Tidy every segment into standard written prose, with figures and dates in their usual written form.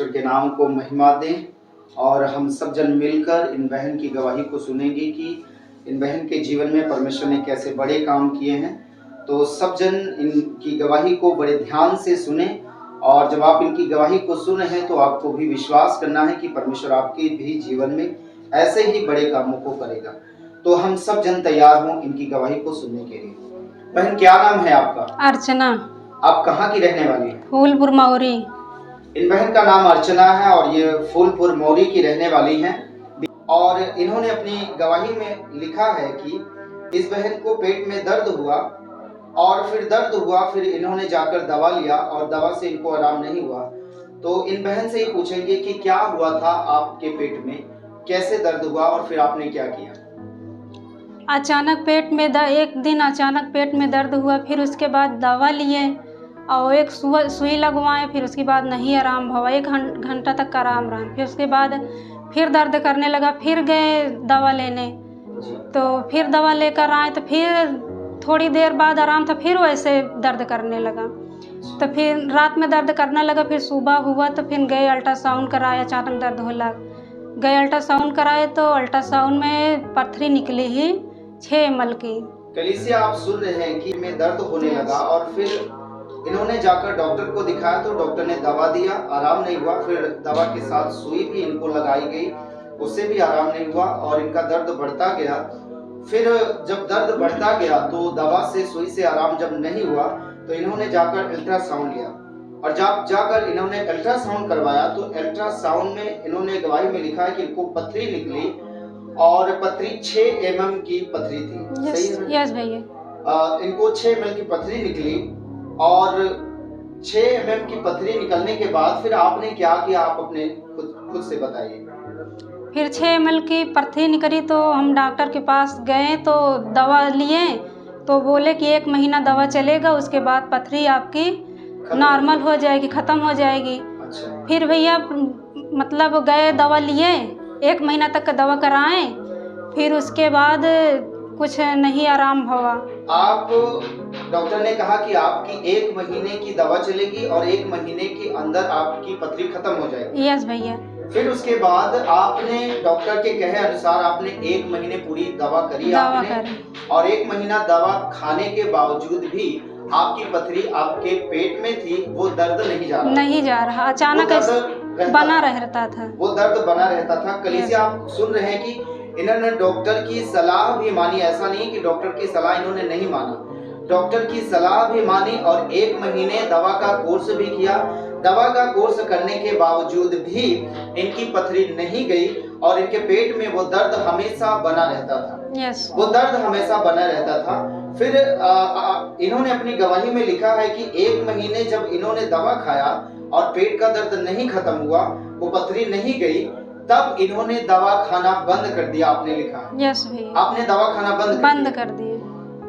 परमेश्वर के नाम को महिमा दें और हम सब जन मिलकर इन बहन की गवाही को सुनेंगे कि इन बहन के जीवन में परमेश्वर ने कैसे बड़े काम किए हैं। तो सब जन इनकी गवाही को बड़े ध्यान से सुने और जब आप इनकी गवाही को सुन रहे हैं तो आपको भी विश्वास करना है कि परमेश्वर आपके भी जीवन में ऐसे ही बड़े कामों को करेगा। तो हम सब जन तैयार हों इनकी गवाही को सुनने के लिए। बहन क्या नाम है आपका? अर्चना। आप कहाँ की रहने वाली हैं? फूलपुर मौरी। इन बहन का नाम अर्चना है और ये फूलपुर मौरी की रहने वाली हैं और इन्होंने अपनी गवाही में लिखा है कि इस बहन को पेट में दर्द हुआ और फिर दर्द हुआ, फिर इन्होंने जाकर दवा लिया और दवा से इनको आराम नहीं हुआ। तो इन बहन से ही पूछेंगे कि क्या हुआ था आपके पेट में, कैसे दर्द हुआ और फिर आपने क्या किया? अचानक एक दिन अचानक पेट में दर्द हुआ, फिर उसके बाद दवा लिए और एक सुई लगवाए, फिर उसके बाद नहीं आराम हुआ, 1 घंटा तक आराम रहा। फिर उसके बाद फिर दर्द करने लगा, फिर गए दवा लेने, तो फिर दवा लेकर आए तो फिर थोड़ी देर बाद आराम था, फिर वैसे दर्द करने लगा। तो फिर रात में दर्द करने लगा, फिर सुबह हुआ तो फिर गए अल्ट्रासाउंड कराया, अचानक दर्द हो लगा, गए अल्ट्रासाउंड कराए तो अल्ट्रासाउंड में पथरी निकली ही 6 ml की। कलीसिया आप सुन रहे हैं कि में दर्द होने लगा और फिर इन्होंने जाकर डॉक्टर को दिखाया तो डॉक्टर ने दवा दिया, आराम नहीं हुआ। फिर दवा के साथ सुई भी इनको लगाई गई, उससे भी आराम नहीं हुआ और इनका दर्द बढ़ता गया। फिर जब दर्द बढ़ता गया तो दवा से सुई से आराम जब नहीं हुआ तो इन्होंने जाकर अल्ट्रासाउंड लिया और जब जाकर इन्होंने अल्ट्रासाउंड करवाया तो अल्ट्रासाउंड में इन्होंने गवाही में लिखा है कि इनको पथरी निकली और पथरी 6 mm की पथरी थी। सही है? यस भैया। इनको 6 mm की पथरी निकली और 6 mm की पथरी निकलने के बाद फिर आपने क्या किया, आप अपने खुद से बताइए। फिर 6 ml की पथरी निकली तो हम डॉक्टर के पास गए तो दवा लिए तो बोले कि 1 महीना दवा चलेगा, उसके बाद पथरी आपकी नॉर्मल हो जाएगी, ख़त्म हो जाएगी। अच्छा। फिर भैया मतलब गए दवा लिए, 1 महीना तक का दवा कराएं, फिर उसके बाद कुछ नहीं आराम हुआ। आप डॉक्टर ने कहा कि आपकी 1 महीने की दवा चलेगी और 1 महीने के अंदर आपकी पथरी खत्म हो जाएगी। यस भैया। फिर उसके बाद आपने डॉक्टर के कहे अनुसार आपने 1 महीने पूरी दवा करी और 1 महीना दवा खाने के बावजूद भी आपकी पथरी आपके पेट में थी, वो दर्द नहीं जा रहा, अचानक बना रहता था, वो दर्द बना रहता था। कलीसिया आप सुन रहे हैं कि इन्होंने डॉक्टर की सलाह भी मानी, ऐसा नहीं कि डॉक्टर की सलाह इन्होंने नहीं माना, डॉक्टर की सलाह भी मानी और 1 महीने दवा का कोर्स भी किया। दवा का कोर्स करने के बावजूद भी इनकी पथरी नहीं गई और इनके पेट में वो दर्द हमेशा बना रहता था। यस। वो दर्द हमेशा बना रहता था। फिर इन्होंने अपनी गवाही में लिखा है कि 1 महीने जब इन्होंने दवा खाया और पेट का दर्द नहीं खत्म हुआ, वो पथरी नहीं गई, तब इन्होंने दवा खाना बंद कर दिया। आपने लिखा है? यस भैया। आपने दवा खाना बंद कर दिया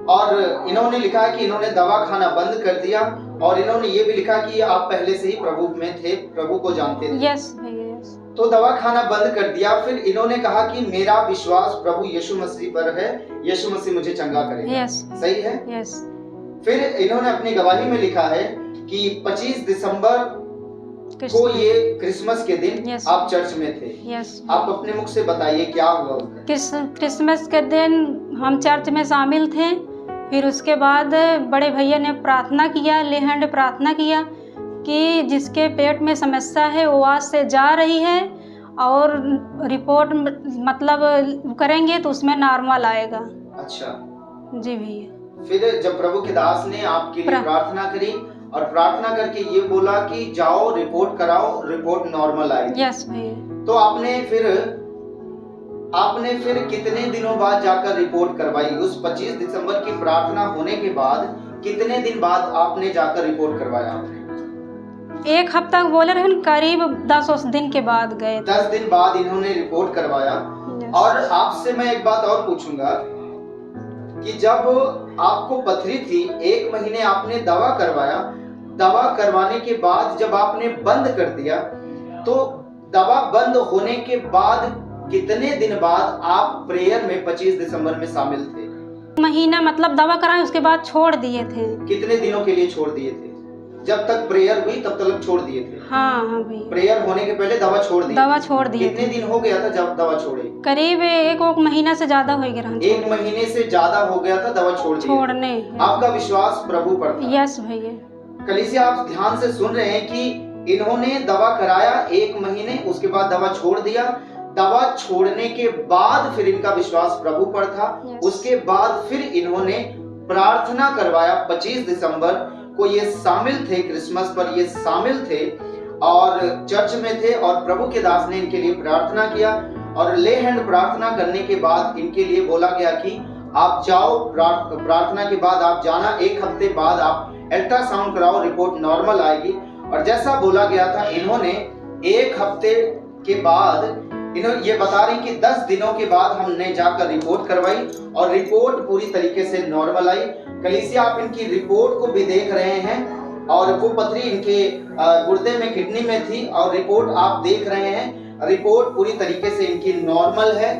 और इन्होंने लिखा है कि इन्होंने दवा खाना बंद कर दिया और इन्होंने ये भी लिखा कि आप पहले से ही प्रभु में थे, प्रभु को जानते थे। यस भैया। तो दवा खाना बंद कर दिया। फिर इन्होंने कहा कि मेरा विश्वास प्रभु यीशु मसीह पर है, यीशु मसीह मुझे चंगा करेगा। यस। सही है? यस। फिर इन्होंने अपनी गवाही में लिखा है कि 25 दिसंबर को ये क्रिसमस के दिन आप चर्च में थे। यस। आप अपने मुख से बताइए क्या हुआ? क्रिसमस के दिन हम चर्च में शामिल थे। फिर उसके बाद बड़े भैया ने प्रार्थना किया, लेहंड प्रार्थना किया कि जिसके पेट में समस्या है वो आज से जा रही है और रिपोर्ट मतलब करेंगे तो उसमें नॉर्मल आएगा। अच्छा जी भैया। फिर जब प्रभु के दास ने आपके लिए प्रार्थना करी और प्रार्थना करके ये बोला कि जाओ रिपोर्ट कराओ, रिपोर्ट नॉर्मल आएगी। यस भैया। तो आपने फिर कितने दिनों बाद जाकर रिपोर्ट करवाई? उस 25 दिसंबर की प्रार्थना होने के बाद कितने दिन बाद आपने जाकर रिपोर्ट करवाया? 1 हफ्ता बोले रहे, करीब 10 दिन के बाद गए। 10 दिन बाद इन्होंने रिपोर्ट करवाया। और आपसे मैं एक बात और पूछूंगा कि जब आपको पथरी थी, 1 महीने आपने दवा करवाया, दवा करवाने के बाद जब आपने बंद कर दिया तो दवा बंद होने के बाद कितने दिन बाद आप प्रेयर में 25 दिसंबर में शामिल थे? महीना मतलब दवा कराए उसके बाद छोड़ दिए थे। कितने दिनों के लिए छोड़ दिए थे? जब तक प्रेयर हुई तब तक छोड़ दिए थे? हाँ हाँ भैया, प्रेयर होने के पहले दवा छोड़ दी? दवा छोड़ दिए कितने थे। दिन हो गया था जब दवा छोड़े? करीब एक महीना से ज्यादा हो गया। एक महीने से ज्यादा हो गया था दवा छोड़ दी? छोड़ने। आपका विश्वास प्रभु पर था? यस भैया। कलीसिया, आप ध्यान से सुन रहे हैं कि इन्होंने दवा कराया 1 महीने, उसके बाद दवा छोड़ दिया। दवा छोड़ने के बाद फिर इनका विश्वास प्रभु पर था। उसके बाद फिर इन्होंने प्रार्थना करवाया। 25 दिसंबर को ये शामिल थे, क्रिसमस पर ये शामिल थे और चर्च में थे और प्रभु के दास ने इनके लिए प्रार्थना किया और ले हैंड प्रार्थना करने के बाद इनके लिए बोला गया कि आप जाओ, प्रार्थना के बाद आप जाना, 1 हफ्ते बाद आप अल्ट्रासाउंड कराओ, रिपोर्ट नॉर्मल आएगी। और जैसा बोला गया था, इन्होंने 1 हफ्ते के बाद इन्होंने ये बता रही कि 10 दिनों के बाद हमने जाकर रिपोर्ट करवाई और रिपोर्ट पूरी तरीके से नॉर्मल आई। कलीसिया, आप इनकी रिपोर्ट को भी देख रहे हैं और वो पथरी इनके गुर्दे में, किडनी में थी और रिपोर्ट आप देख रहे हैं। रिपोर्ट पूरी तरीके से इनकी नॉर्मल है।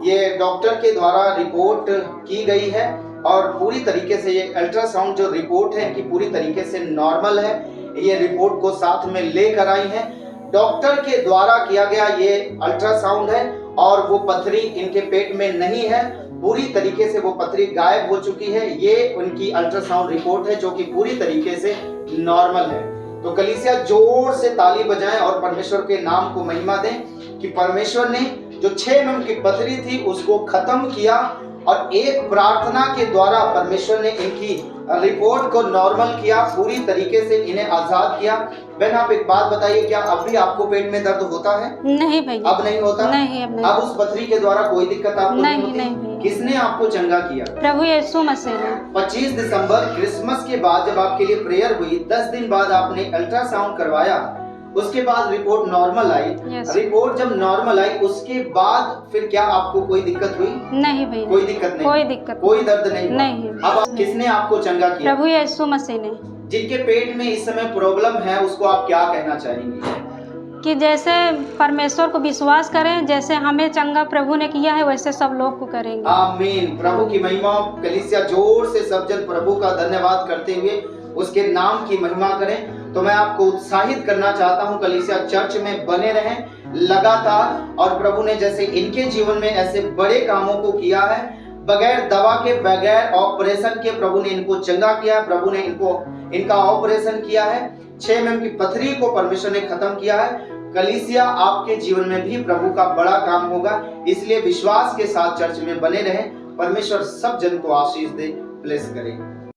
ये डॉक्टर के द्वारा रिपोर्ट की गई है और पूरी तरीके से ये अल्ट्रासाउंड जो रिपोर्ट है इनकी पूरी तरीके से नॉर्मल है। ये रिपोर्ट को साथ में लेकर आई है। डॉक्टर के द्वारा किया गया ये अल्ट्रासाउंड है और वो पथरी इनके पेट में नहीं है, पूरी तरीके से वो पथरी गायब हो चुकी है। ये उनकी अल्ट्रासाउंड रिपोर्ट है जो कि पूरी तरीके से नॉर्मल है। तो कलीसिया, जोर से ताली बजाएं और परमेश्वर के नाम को महिमा दें कि परमेश्वर ने जो 6 mm की पथरी थी उसको खत्म किया और एक प्रार्थना के द्वारा परमेश्वर ने इनकी रिपोर्ट को नॉर्मल किया, पूरी तरीके से इन्हें आजाद किया। बहन, आप एक बात बताइए, क्या अब भी आपको पेट में दर्द होता है? नहीं भैया। अब नहीं होता? नहीं, अब नहीं। अब उस पथरी के द्वारा कोई दिक्कत आपको नहीं होती? नहीं। किसने आपको चंगा किया? प्रभु यीशु मसीह ने। 25 दिसंबर क्रिसमस के बाद जब आपके लिए प्रेयर हुई, 10 दिन बाद आपने अल्ट्रासाउंड करवाया, उसके बाद रिपोर्ट नॉर्मल आई। रिपोर्ट जब नॉर्मल आई उसके बाद फिर क्या आपको कोई दिक्कत हुई? नहीं भैया, कोई दिक्कत नहीं, कोई दर्द नहीं। अब किसने आपको चंगा किया? प्रभु यीशु मसीह ने। जिनके पेट में इस समय प्रॉब्लम है उसको आप क्या कहना चाहेंगे? कि जैसे परमेश्वर को विश्वास करें, जैसे हमें चंगा प्रभु ने किया है वैसे सब लोग को करेंगे। आमीन। प्रभु की महिमा। कलीसिया, जोर से सब जन प्रभु का धन्यवाद करते हुए उसके नाम की महिमा करें। तो मैं आपको उत्साहित करना चाहता हूं, कलीसिया चर्च में बने रहें लगातार। और प्रभु ने जैसे इनके जीवन में ऐसे बड़े कामों को किया है, बगैर दवा के, बगैर ऑपरेशन के प्रभु ने इनको चंगा किया है। प्रभु ने इनका ऑपरेशन किया है। 6 mm की पथरी को परमेश्वर ने खत्म किया है। कलीसिया, आपके जीवन में भी प्रभु का बड़ा काम होगा, इसलिए विश्वास के साथ चर्च में बने रहें। परमेश्वर सब जन को आशीष दे, ब्लेस करे।